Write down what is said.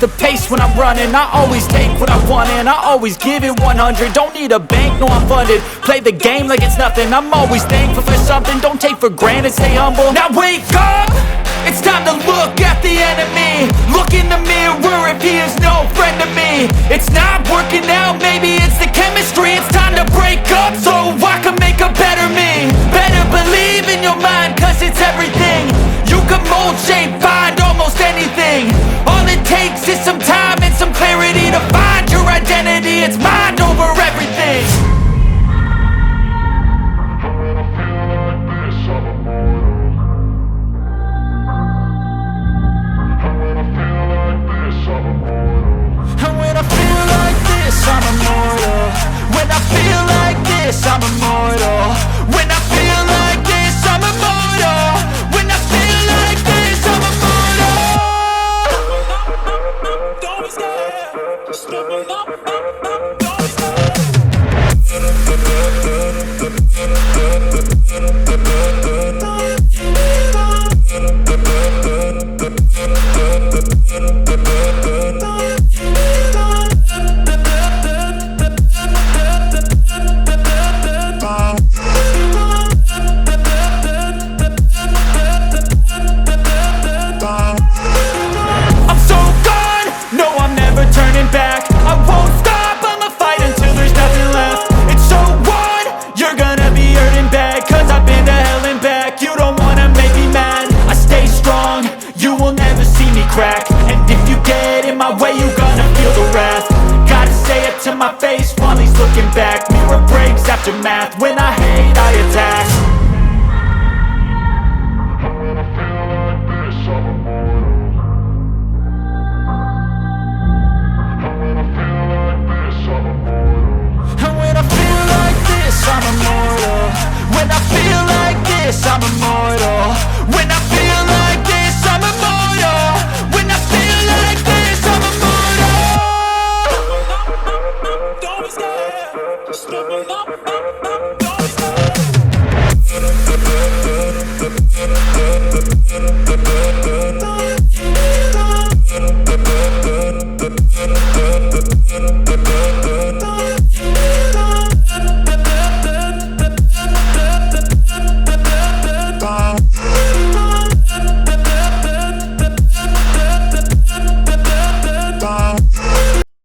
the pace when I'm running. I always take what I want and I always give it 100. Don't need a bank, no I'm funded. Play the game like it's nothing. I'm always thankful for something. Don't take for granted, stay humble. Now wake up! It's time to look at the enemy. Look in the mirror if he is no friend to me. It's not working out, maybe it's the chemistry. It's time to break up so I can make a better me. Better believe in your mind, cause it's everything. You can mold, shape, find almost anything. All it takes is some time and some clarity to find your identity. It's mind over everything. I'm immortal. When I feel like this, I'm immortal. When I feel like this, I'm immortal. When I feel like this, I'm immortal. Don't be scared. Just step up. To my face while he's looking back. Mirror breaks after math. When I hate, I attack. When I feel like this, I'm immortal. When I feel like this, I'm immortal. When I feel like this, I'm immortal. When I feel like this, I'm immortal. When I feel like this, I'm immortal. When I feel like this, I'm immortal. Don't be scared. Just step up. Don't be scared.